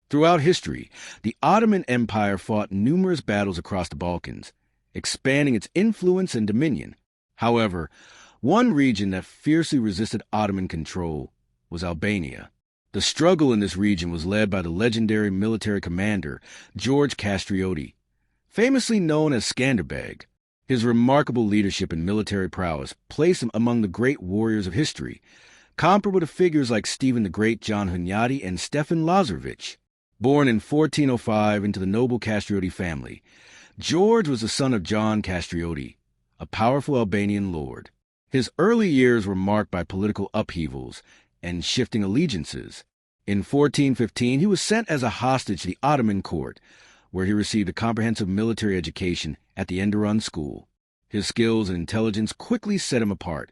Throughout history, the Ottoman Empire fought numerous battles across the Balkans, expanding its influence and dominion. However, one region that fiercely resisted Ottoman control was Albania. The struggle in this region was led by the legendary military commander George Castrioti, famously known as Skanderbeg. His remarkable leadership and military prowess placed him among the great warriors of history, comparable to figures like Stephen the Great, John Hunyadi, and Stefan Lazarevic. Born in 1405 into the noble Castrioti family, George was the son of John Castrioti, a powerful Albanian lord. His early years were marked by political upheavals and shifting allegiances. In 1415, he was sent as a hostage to the Ottoman court, where he received a comprehensive military education at the Enderun school. His skills and intelligence quickly set him apart,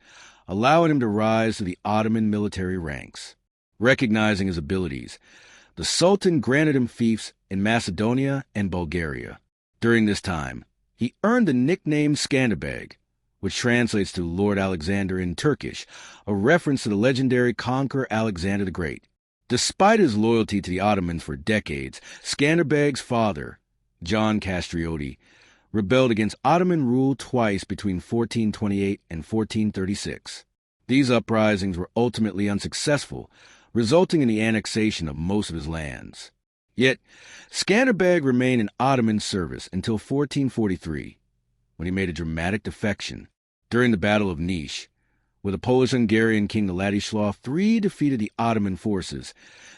allowing him to rise to the Ottoman military ranks. Recognizing his abilities, the Sultan granted him fiefs in Macedonia and Bulgaria. During this time, he earned the nickname Skanderbeg, which translates to Lord Alexander in Turkish, a reference to the legendary conqueror Alexander the Great. Despite his loyalty to the Ottomans for decades, Skanderbeg's father, John Castrioti, rebelled against Ottoman rule twice between 1428 and 1436. These uprisings were ultimately unsuccessful, resulting in the annexation of most of his lands. Yet, Skanderbeg remained in Ottoman service until 1443, when he made a dramatic defection. During the Battle of Niš, where the Polish-Hungarian king Ladislaus III defeated the Ottoman forces,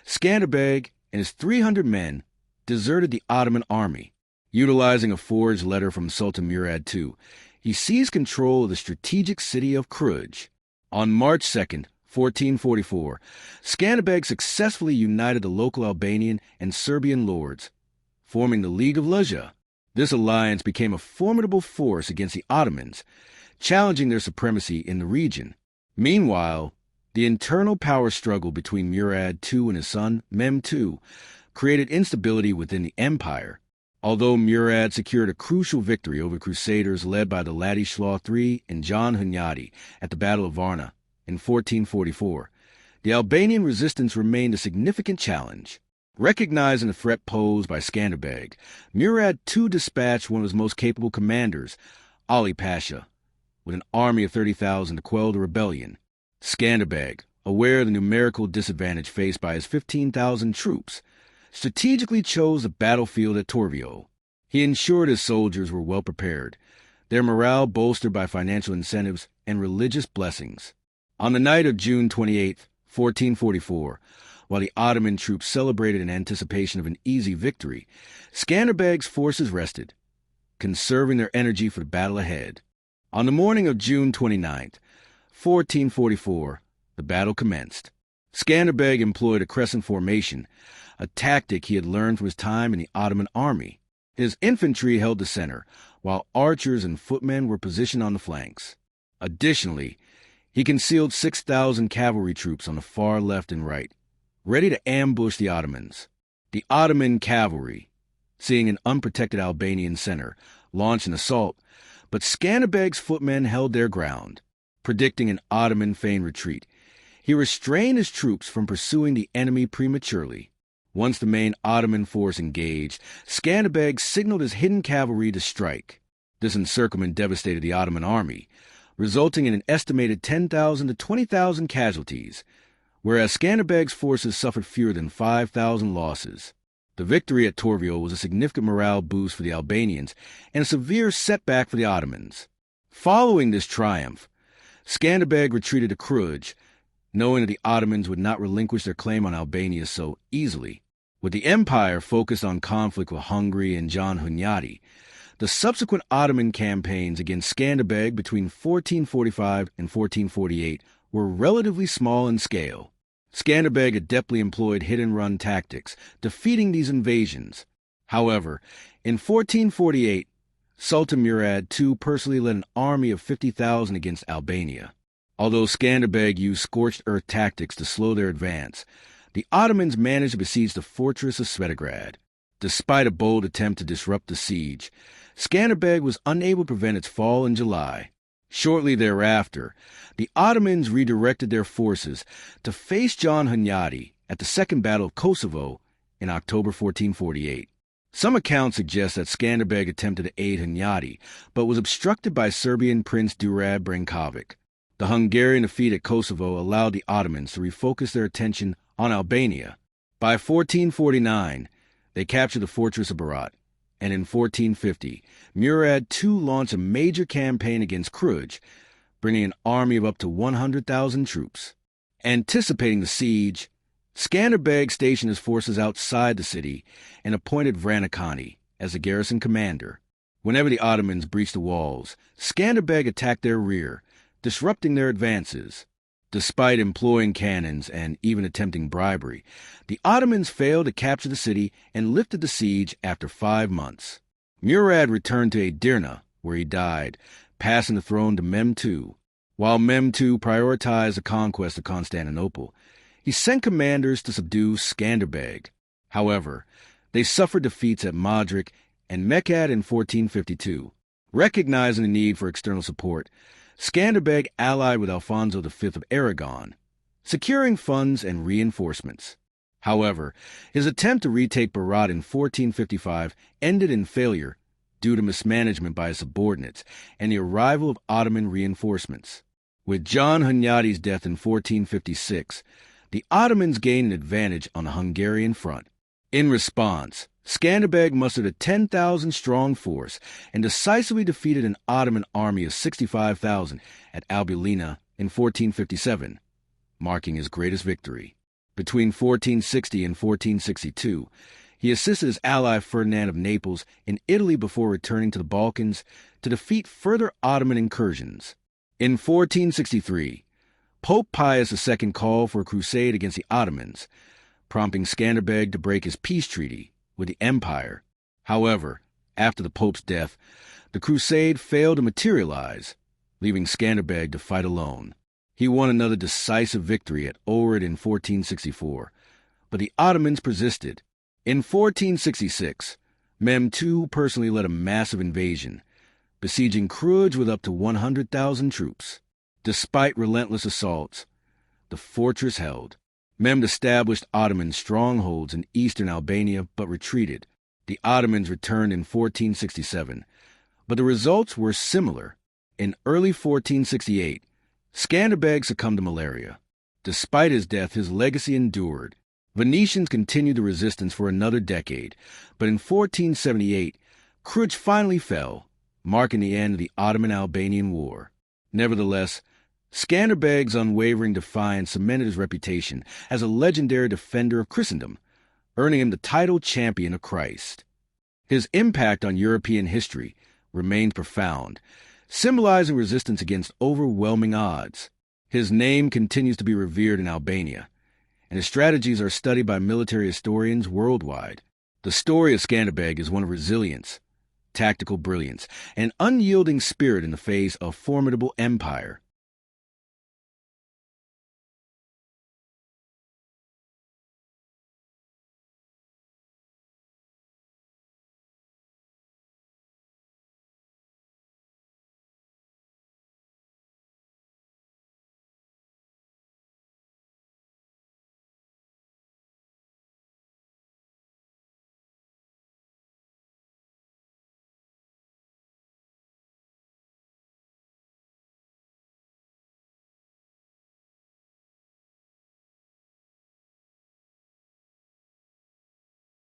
Skanderbeg and his 300 men deserted the Ottoman army. Utilizing a forged letter from Sultan Murad II, he seized control of the strategic city of Cluj. On March 2nd, 1444, Skanderbeg successfully united the local Albanian and Serbian lords, forming the League of Ljuja. This alliance became a formidable force against the Ottomans, challenging their supremacy in the region. Meanwhile, the internal power struggle between Murad II and his son, Mem II, created instability within the empire. Although Murad secured a crucial victory over crusaders led by the Ladislaus III and John Hunyadi at the Battle of Varna in 1444, the Albanian resistance remained a significant challenge. Recognizing the threat posed by Skanderbeg, Murad II dispatched one of his most capable commanders, Ali Pasha, with an army of 30,000 to quell the rebellion. Skanderbeg, aware of the numerical disadvantage faced by his 15,000 troops, strategically chose the battlefield at Torvio. He ensured his soldiers were well prepared, their morale bolstered by financial incentives and religious blessings. On the night of June 28, 1444, while the Ottoman troops celebrated in anticipation of an easy victory, Skanderbeg's forces rested, conserving their energy for the battle ahead. On the morning of June 29, 1444, the battle commenced. Skanderbeg employed a crescent formation, a tactic he had learned from his time in the Ottoman army. His infantry held the center, while archers and footmen were positioned on the flanks. Additionally, he concealed 6,000 cavalry troops on the far left and right, ready to ambush the Ottomans. The Ottoman cavalry, seeing an unprotected Albanian center, launched an assault, but Skanderbeg's footmen held their ground. Predicting an Ottoman feigned retreat, he restrained his troops from pursuing the enemy prematurely. Once the main Ottoman force engaged, Skanderbeg signaled his hidden cavalry to strike. This encirclement devastated the Ottoman army, resulting in an estimated 10,000 to 20,000 casualties, whereas Skanderbeg's forces suffered fewer than 5,000 losses. The victory at Torvio was a significant morale boost for the Albanians and a severe setback for the Ottomans. Following this triumph, Skanderbeg retreated to Cluj, knowing that the Ottomans would not relinquish their claim on Albania so easily. With the empire focused on conflict with Hungary and John Hunyadi, the subsequent Ottoman campaigns against Skanderbeg between 1445 and 1448 were relatively small in scale. Skanderbeg adeptly employed hit-and-run tactics, defeating these invasions. However, in 1448, Sultan Murad II personally led an army of 50,000 against Albania. Although Skanderbeg used scorched-earth tactics to slow their advance, the Ottomans managed to besiege the fortress of Svetograd. Despite a bold attempt to disrupt the siege, Skanderbeg was unable to prevent its fall in July. Shortly thereafter, the Ottomans redirected their forces to face John Hunyadi at the Second Battle of Kosovo in October 1448. Some accounts suggest that Skanderbeg attempted to aid Hunyadi, but was obstructed by Serbian Prince Durad Brankovic. The Hungarian defeat at Kosovo allowed the Ottomans to refocus their attention on Albania. By 1449, they captured the fortress of Berat, and in 1450, Murad II launched a major campaign against Cluj, bringing an army of up to 100,000 troops. Anticipating the siege, Skanderbeg stationed his forces outside the city and appointed Vranikani as the garrison commander. Whenever the Ottomans breached the walls, Skanderbeg attacked their rear, disrupting their advances. Despite employing cannons and even attempting bribery, the Ottomans failed to capture the city and lifted the siege after 5 months. Murad returned to Edirne, where he died, passing the throne to Mehmed II. While Mehmed II prioritized the conquest of Constantinople, he sent commanders to subdue Skanderbeg. However, they suffered defeats at Modric and Mekad in 1452. Recognizing the need for external support, Skanderbeg allied with Alfonso V of Aragon, securing funds and reinforcements. However, his attempt to retake Berat in 1455 ended in failure due to mismanagement by his subordinates and the arrival of Ottoman reinforcements. With John Hunyadi's death in 1456, the Ottomans gained an advantage on the Hungarian front. In response, Skanderbeg mustered a 10,000-strong force and decisively defeated an Ottoman army of 65,000 at Albania in 1457, marking his greatest victory. Between 1460 and 1462, he assisted his ally Ferdinand of Naples in Italy before returning to the Balkans to defeat further Ottoman incursions. In 1463, Pope Pius II called for a crusade against the Ottomans, prompting Skanderbeg to break his peace treaty with the empire. However, after the Pope's death, the crusade failed to materialize, leaving Skanderbeg to fight alone. He won another decisive victory at Ohrid in 1464, but the Ottomans persisted. In 1466, Mehmed II personally led a massive invasion, besieging Cluj with up to 100,000 troops. Despite relentless assaults, the fortress held. Mehmed established Ottoman strongholds in eastern Albania but retreated. The Ottomans returned in 1467, but the results were similar. In early 1468, Skanderbeg succumbed to malaria. Despite his death, his legacy endured. Venetians continued the resistance for another decade, but in 1478, Cluj finally fell, marking the end of the Ottoman-Albanian War. Nevertheless, Skanderbeg's unwavering defiance cemented his reputation as a legendary defender of Christendom, earning him the title Champion of Christ. His impact on European history remained profound, symbolizing resistance against overwhelming odds. His name continues to be revered in Albania, and his strategies are studied by military historians worldwide. The story of Skanderbeg is one of resilience, tactical brilliance, and unyielding spirit in the face of a formidable empire.